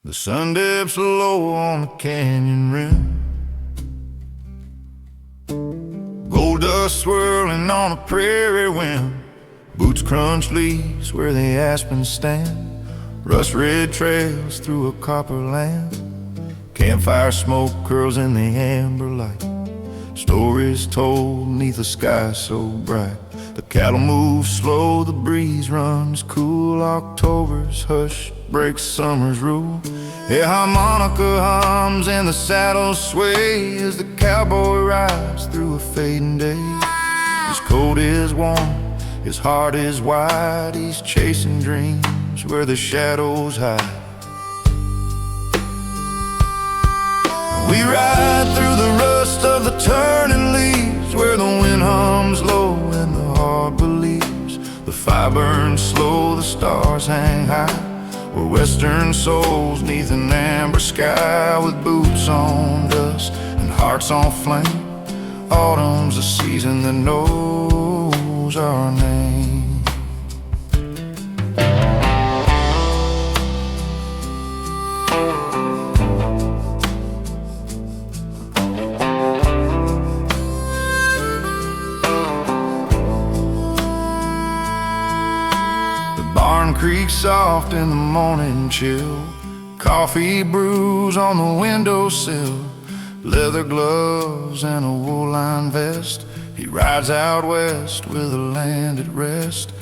The sun dips low on the canyon rim, gold dust swirling on a prairie wind. Boots crunch leaves where the aspens stand, rust red trails through a copper land. Campfire smoke curls in the amber light, stories told neath a sky so bright. The cattle move slow, the breeze runs cool, October's hush breaks summer's rule. A harmonica hums and the saddles sway as the cowboy rides through a fading day. His coat is warm, his heart is wide, he's chasing dreams where the shadows hide. We ride through the rust of the turning leaves, where the wind hums low and the heart believes. The fire burns slow, the stars hang high, we're western souls neath an amber sky, with boots on dust and hearts on flame. Autumn's a season that knows our name. Barn creaks soft in the morning chill, coffee brews on the windowsill, leather gloves and a wool-lined vest. He rides out west with the land at rest.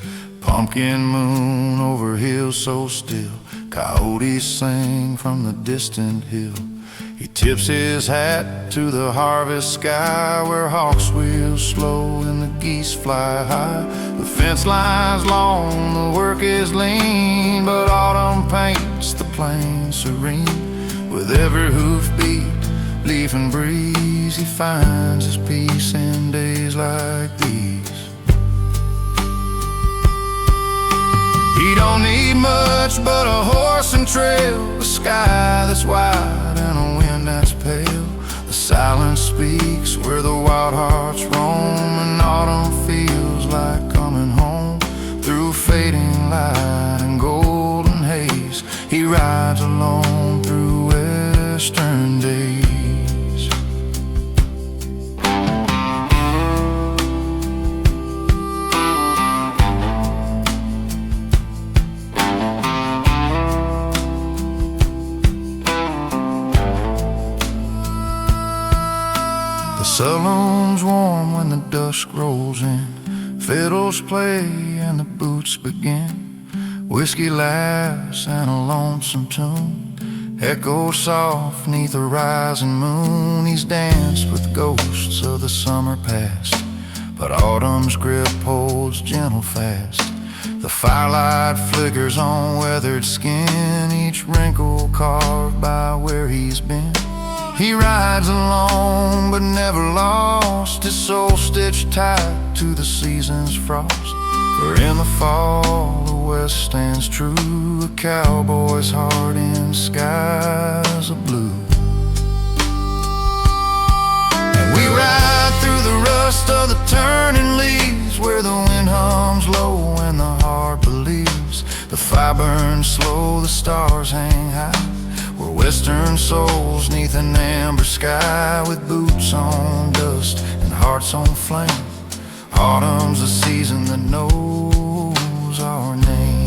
Pumpkin moon over hills so still, coyotes sing from the distant hill. He tips his hat to the harvest sky, where hawks wheel slow and the geese fly high. The fence line's long, the work is lean, but autumn paints the plain serene. With every hoofbeat, leaf and breeze, he finds his peace in days like these. He don't need much but a horse and trail, a sky that's wide and a wind that's pale. The silence speaks where the wild hearts roam, and autumn feels like coming home. Through fading light and golden haze, he rides alone through western days. The saloon's warm when the dusk rolls in, fiddles play and the boots begin. Whiskey laughs and a lonesome tune echoes soft neath a rising moon. He's danced with ghosts of the summer past, but autumn's grip holds gentle fast. The firelight flickers on weathered skin, each wrinkle carved by where he's been. He rides alone but never lost, his soul stitched tight to the season's frost. For in the fall the west stands true, a cowboy's heart in skies of blue. And we ride through the rust of the turning leaves, where the wind hums low and the heart believes. The fire burns slow, the stars hang high, we're western souls neath an amber sky, with boots on dust and hearts on flame. Autumn's a season that knows our name.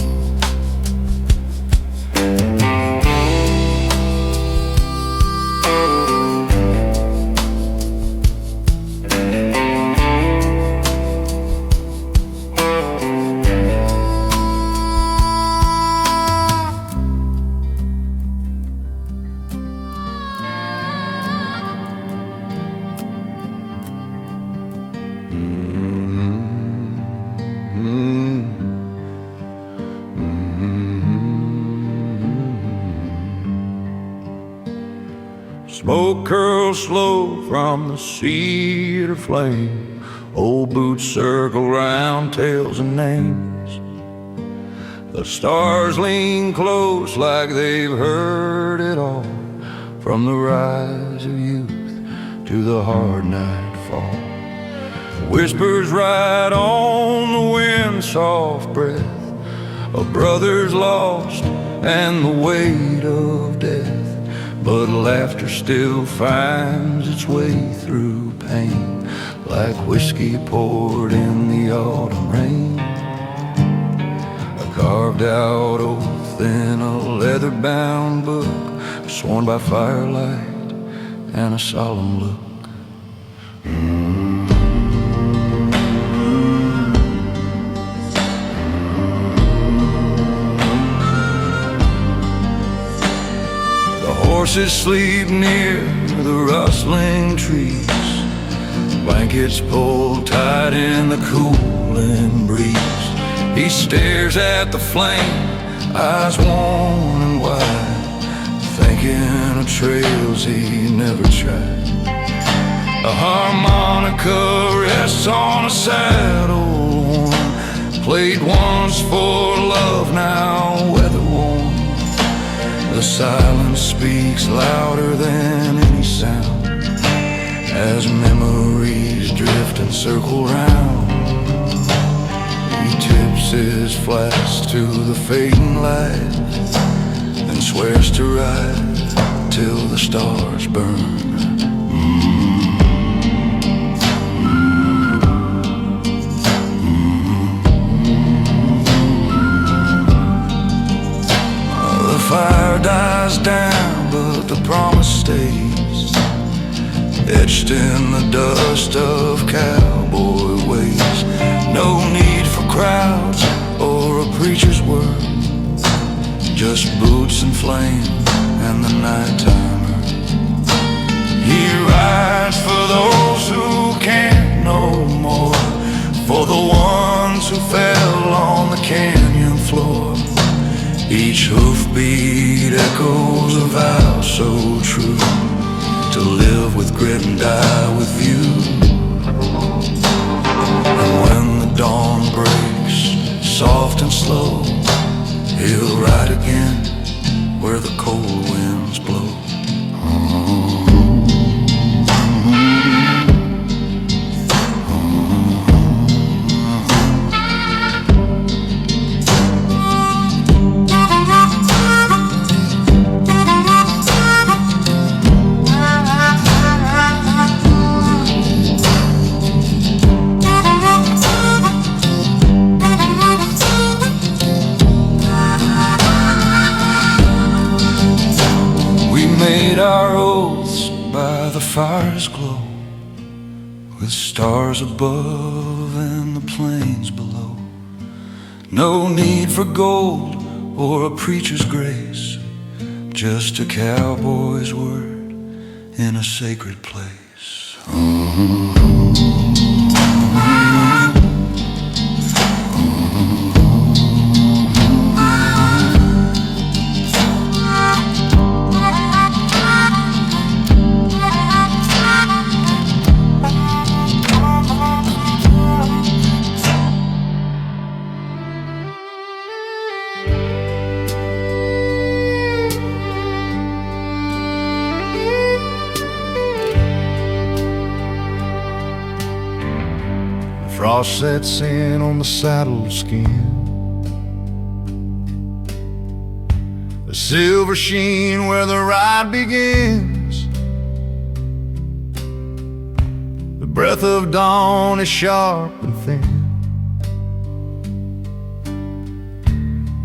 Smoke curls slow from the cedar flame, old boots circle round tales and names. The stars lean close like they've heard it all, from the rise of youth to the hard night fall. Whispers ride on the wind's soft breath of brothers lost and the weight of death. but laughter still finds its way through pain, like whiskey poured in the autumn rain. A carved out oath in a leather-bound book, sworn by firelight and a solemn look. Horses sleep near the rustling trees, blankets pulled tight in the cooling breeze. He stares at the flame, eyes worn and wide, thinking of trails he never tried. A harmonica rests on a saddle worn, played once for love, now weather-worn. The silence speaks louder than any sound, as memories drift and circle round. He tips his flask to the fading light, and swears to ride till the stars burn. Fire dies down, but the promise stays, etched in the dust of cowboy ways. No need for crowds or a preacher's word, just boots and flame and the night timer. He rides for those who can't no more, for the ones who fell on the canyon floor. Each hoofbeat echoes a vow so true, to live with grit and die with you. And when the dawn breaks, soft and slow, he'll ride again where the cold winds blow. Our oaths by the fire's glow, with stars above and the plains below. No need for gold or a preacher's grace, just a cowboy's word in a sacred place. Frost sets in on the saddle skin, the silver sheen where the ride begins. The breath of dawn is sharp and thin,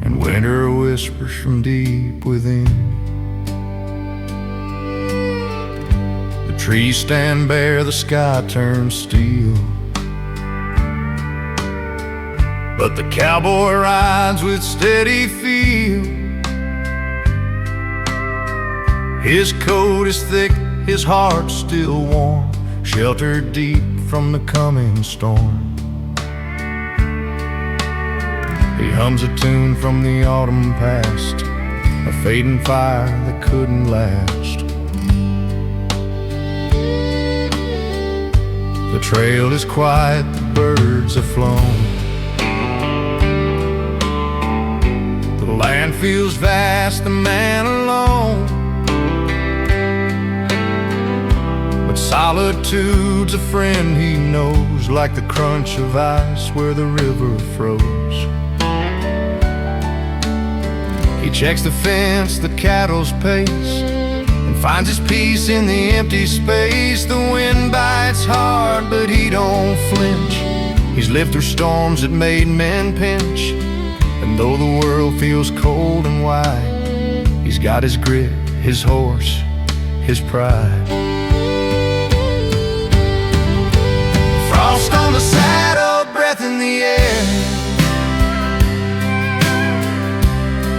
and winter whispers from deep within. The trees stand bare, the sky turns steel, but the cowboy rides with steady feel. His coat is thick, his heart still warm, sheltered deep from the coming storm. He hums a tune from the autumn past, a fading fire that couldn't last. The trail is quiet, the birds have flown. The land feels vast, the man alone. But solitude's a friend he knows, like the crunch of ice where the river froze. He checks the fence, the cattle's pace, and Finds his peace in the empty space. The wind bites hard, but he don't flinch. He's lived through storms that made men pinch. And though the world feels cold and wide, he's got his grit, his horse, his pride. Frost on the saddle, breath in the air.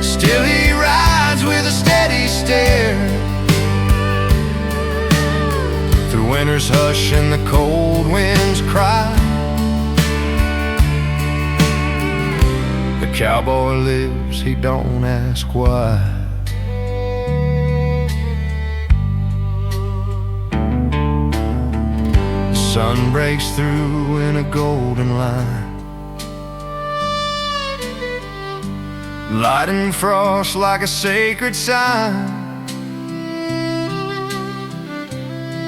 Still he rides with a steady stare. Through winter's hush and the cold wind's cry, the cowboy lives, he don't ask why. The sun breaks through in a golden line, lighting frost like a sacred sign.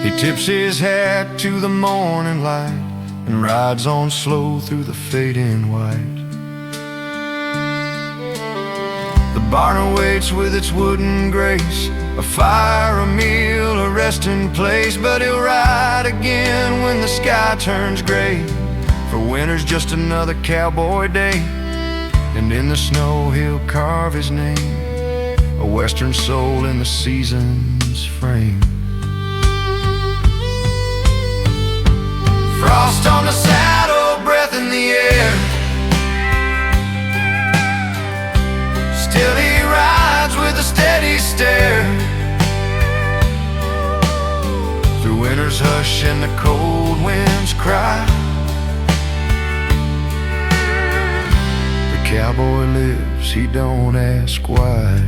He tips his hat to the morning light and rides on slow through the fading white. The barn awaits with its wooden grace, a fire, a meal, a resting place. But he'll ride again when the sky turns gray, for winter's just another cowboy day. And in the snow he'll carve his name, a western soul in the season's frame. Frost on the saddle, breath in the air. Still he rides with a steady stare. Through winter's hush and the cold wind's cry, the cowboy lives, he don't ask why.